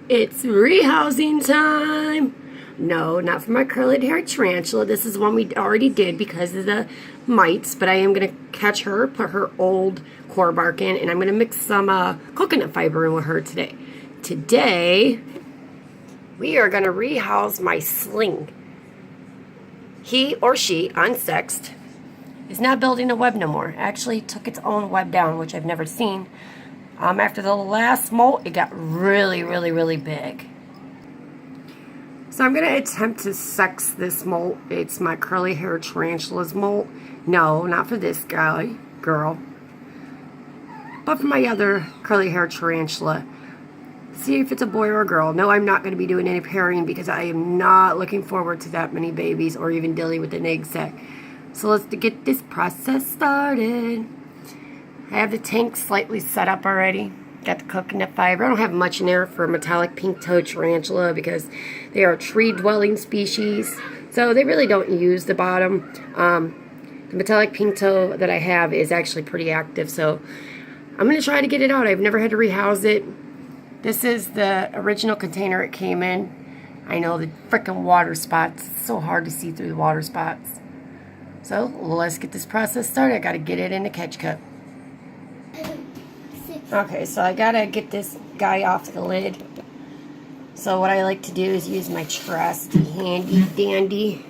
It's rehousing time. No, not for my curly haired tarantula. This is one we already did because of the mites, but I am going to catch her, put her old core bark in, and I'm going to mix some coconut fiber in with her today. Today, we are going to rehouse my sling. He or she, unsexed, is not building a web no more. Actually took its own web down, which I've never seen. After the last molt, it got really, really, really big. So I'm going to attempt to sex this molt. It's my curly hair tarantula's molt. No, not for this girl. But for my other curly hair tarantula. See if it's a boy or a girl. No, I'm not going to be doing any pairing because I am not looking forward to that many babies or even dealing with an egg sac. So let's get this process started. I have the tank slightly set up already. Got the coconut fiber. I don't have much in there for Metalliac Pinktoe tarantula because they are a tree-dwelling species. So they really don't use the bottom. The Metalliac Pinktoe that I have is actually pretty active. So I'm going to try to get it out. I've never had to rehouse it. This is the original container it came in. I know, the frickin' water spots. It's so hard to see through the water spots. So let's get this process started. I got to get it in the catch cup. Okay, so I gotta get this guy off the lid. So what I like to do is use my trusty handy dandy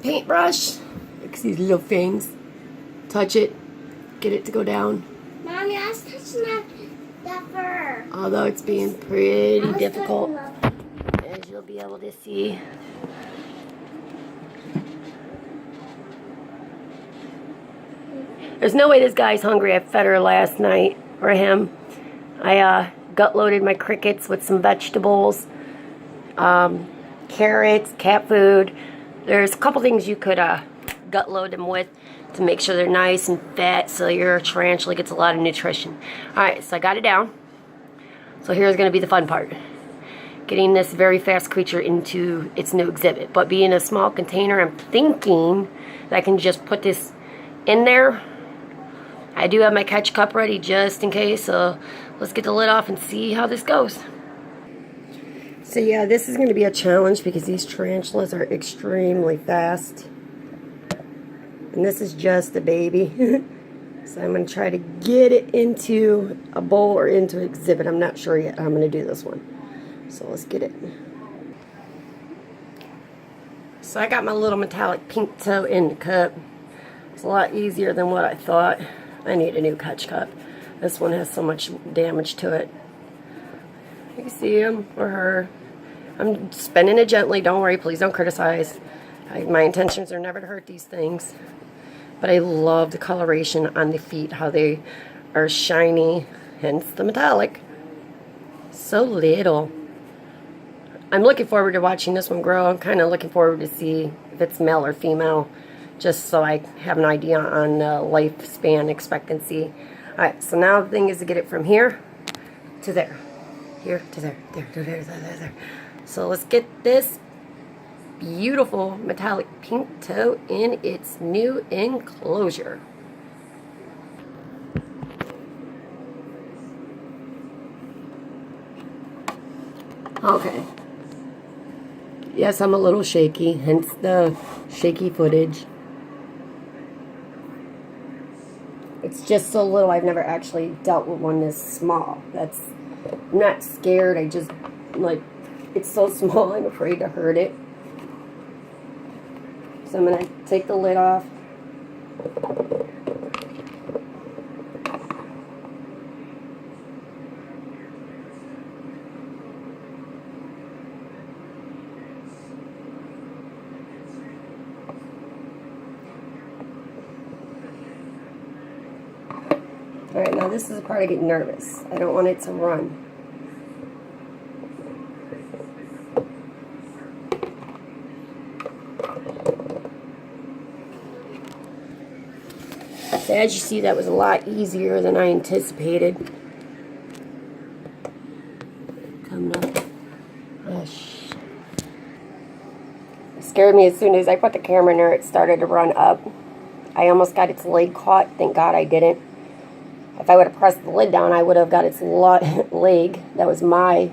paintbrush. Look at these little things. Touch it, get it to go down. Mommy, I was touching that fur. Although it's being pretty difficult, as you'll be able to see. There's no way this guy's hungry. I fed her last night, or him. I gut loaded my crickets with some vegetables, carrots, cat food. There's a couple things you could gut load them with to make sure they're nice and fat so your tarantula gets a lot of nutrition. Alright, so I got it down. So here's going to be the fun part. Getting this very fast creature into its new exhibit. But being a small container, I'm thinking that I can just put this in there. I do have my catch cup ready just in case, so let's get the lid off and see how this goes. So yeah, this is going to be a challenge because these tarantulas are extremely fast. And this is just a baby. So I'm going to try to get it into a bowl or into an exhibit. I'm not sure yet how I'm going to do this one. So let's get it. So I got my little Metalliac Pinktoe in the cup. It's a lot easier than what I thought. I need a new catch cup. This one has so much damage to it. You can see him or her. I'm spinning it gently. Don't worry, please don't criticize. My intentions are never to hurt these things. But I love the coloration on the feet, how they are shiny, hence the metallic. So little. I'm looking forward to watching this one grow. I'm kind of looking forward to see if it's male or female, just so I have an idea on lifespan expectancy. Alright, so now the thing is to get it from here to there. Here to there. There. So let's get this beautiful Metalliac Pinktoe in its new enclosure. Okay. Yes, I'm a little shaky, hence the shaky footage. It's just so little. I've never actually dealt with one this small. I'm not scared. I just, like, it's so small, I'm afraid to hurt it. So I'm going to take the lid off. Alright, now this is the part I get nervous. I don't want it to run. So as you see, that was a lot easier than I anticipated. Coming up. It scared me as soon as I put the camera in there, it started to run up. I almost got its leg caught. Thank God I didn't. If I would have pressed the lid down, I would have got its leg. That was my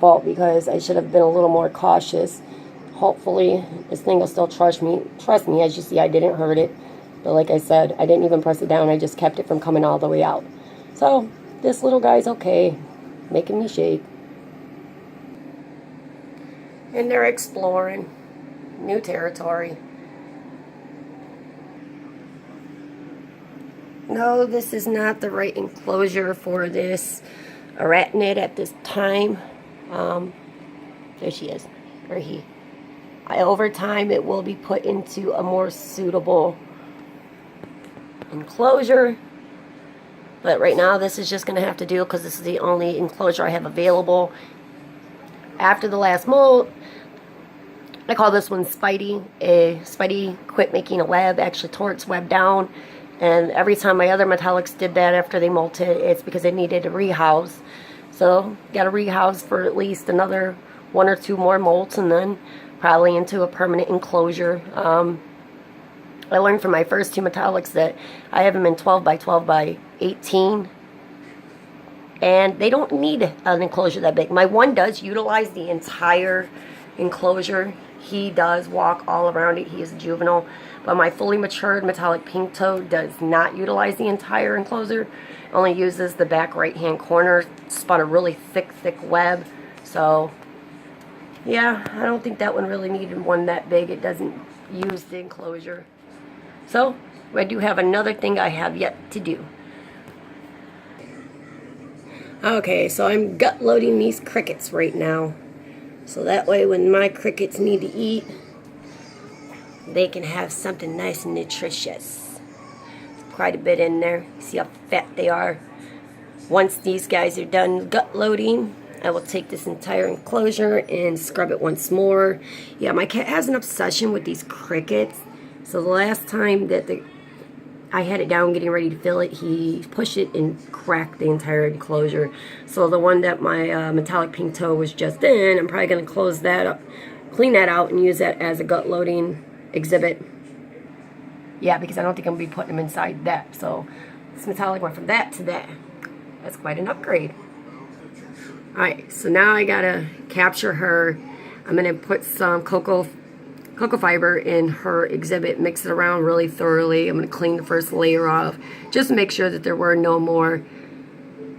fault because I should have been a little more cautious. Hopefully this thing will still trust me. Trust me, as you see, I didn't hurt it. But like I said, I didn't even press it down. I just kept it from coming all the way out. So this little guy's okay, making me shake. And they're exploring new territory. No, this is not the right enclosure for this arachnid at this time. There she is, or he. Over time, it will be put into a more suitable enclosure. But right now, this is just going to have to do because this is the only enclosure I have available. After the last molt, I call this one Spidey. Spidey quit making a web, actually tore its web down. And every time my other metallics did that after they molted, it's because they needed a rehouse. So, got a rehouse for at least another 1 or 2 more molts, and then probably into a permanent enclosure. I learned from my first 2 metallics that I have them in 12 by 12 by 18. And they don't need an enclosure that big. My one does utilize the entire enclosure. He does walk all around it. He is a juvenile. But my fully matured metallic Pinktoe does not utilize the entire enclosure. Only uses the back right-hand corner. Spun a really thick web. So, yeah, I don't think that one really needed one that big. It doesn't use the enclosure. So, I do have another thing I have yet to do. Okay, so I'm gut loading these crickets right now. So that way when my crickets need to eat, they can have something nice and nutritious. Quite a bit in there. See how fat they are. Once these guys are done gut loading, I will take this entire enclosure and scrub it once more. Yeah, my cat has an obsession with these crickets. So the last time that I had it down getting ready to fill it, he pushed it and cracked the entire enclosure. So the one that my metallic Pinktoe was just in, I'm probably going to close that up, clean that out, and use that as a gut loading exhibit. Yeah, because I don't think I'm going to be putting them inside that. So this metallic went from that to that. That's quite an upgrade. Alright, so now I got to capture her. I'm going to put some cocoa fiber in her exhibit, mix it around really thoroughly. I'm going to clean the first layer off, just to make sure that there were no more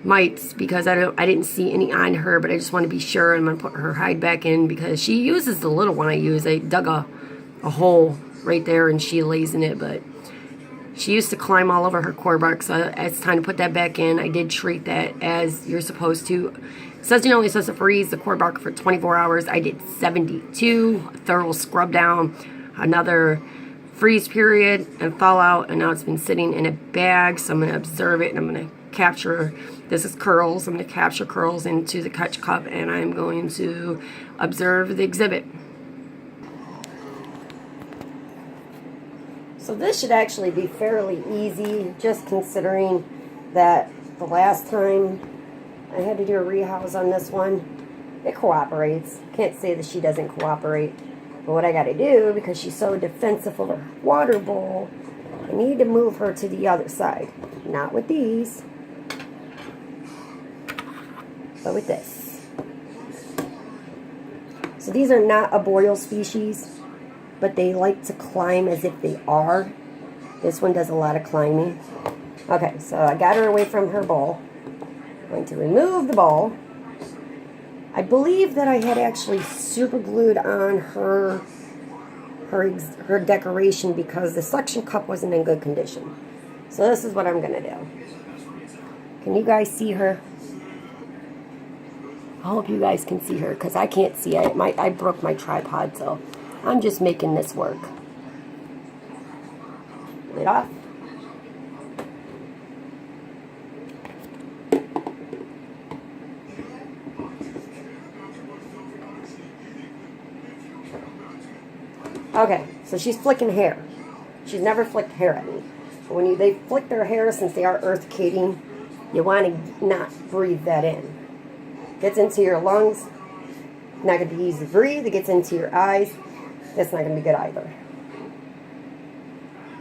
mites, because I didn't see any on her, but I just want to be sure. I'm going to put her hide back in because she uses the little one I use. I dug a hole right there and she lays in it, but she used to climb all over her core bark, so it's time to put that back in. I did treat that as you're supposed to. It says you're only supposed to freeze the core bark for 24 hours. I did 72, a thorough scrub down, another freeze period and thaw out, and now it's been sitting in a bag, so I'm going to observe it and I'm going to capture, this is curls, I'm going to capture curls into the catch cup and I'm going to observe the exhibit. So this should actually be fairly easy, just considering that the last time I had to do a rehouse on this one, it cooperates. Can't say that she doesn't cooperate. But what I got to do, because she's so defensive of her water bowl, I need to move her to the other side. Not with these, but with this. So these are not arboreal species, but they like to climb as if they are. This one does a lot of climbing. Okay, so I got her away from her bowl. I'm going to remove the bowl. I believe that I had actually super glued on her decoration because the suction cup wasn't in good condition. So this is what I'm going to do. Can you guys see her? I hope you guys can see her because I can't see it. I broke my tripod, so I'm just making this work. Lid off. Okay, so she's flicking hair. She's never flicked hair at me. But when they flick their hair, since they are earth-cating, you want to not breathe that in. Gets into your lungs, not going to be easy to breathe. It gets into your eyes. That's not going to be good either.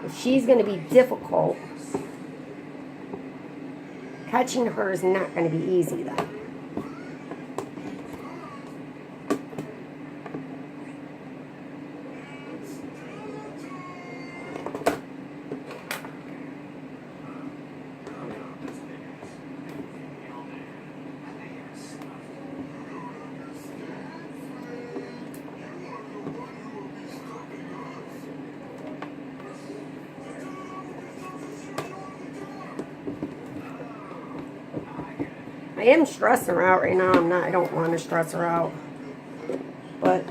If she's going to be difficult, catching her is not going to be easy then. I am stressing her out right now. I don't want to stress her out. But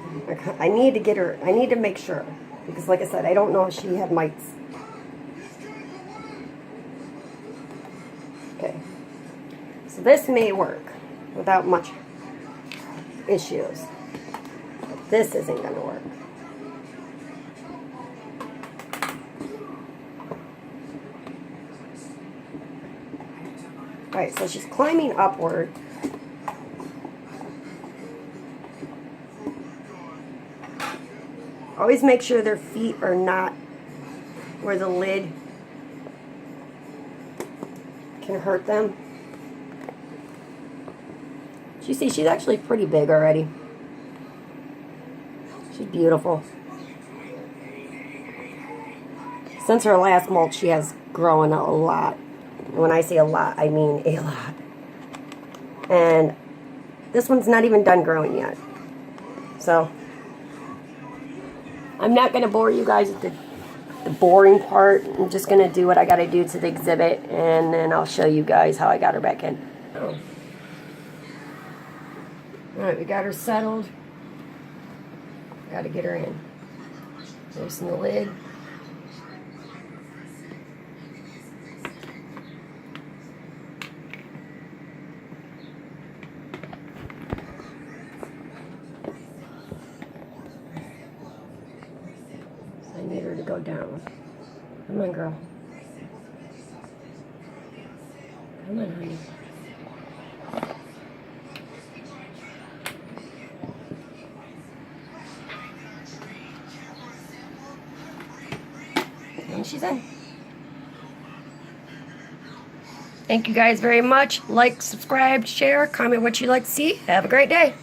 I need to get her, I need to make sure. Because like I said, I don't know if she had mites. Okay. So this may work without much issues. But this isn't going to work. Alright, so she's climbing upward. Always make sure their feet are not where the lid can hurt them. You see, she's actually pretty big already. She's beautiful. Since her last molt, she has grown a lot. And when I say a lot, I mean a lot. And this one's not even done growing yet. So, I'm not going to bore you guys with the boring part. I'm just going to do what I got to do to the exhibit, and then I'll show you guys how I got her back in. Alright, we got her settled. Got to get her in. Loosen the lid. I need her to go down. Come on, girl. Come on, honey. And she's in. Thank you guys very much. Like, subscribe, share, comment what you'd like to see. Have a great day.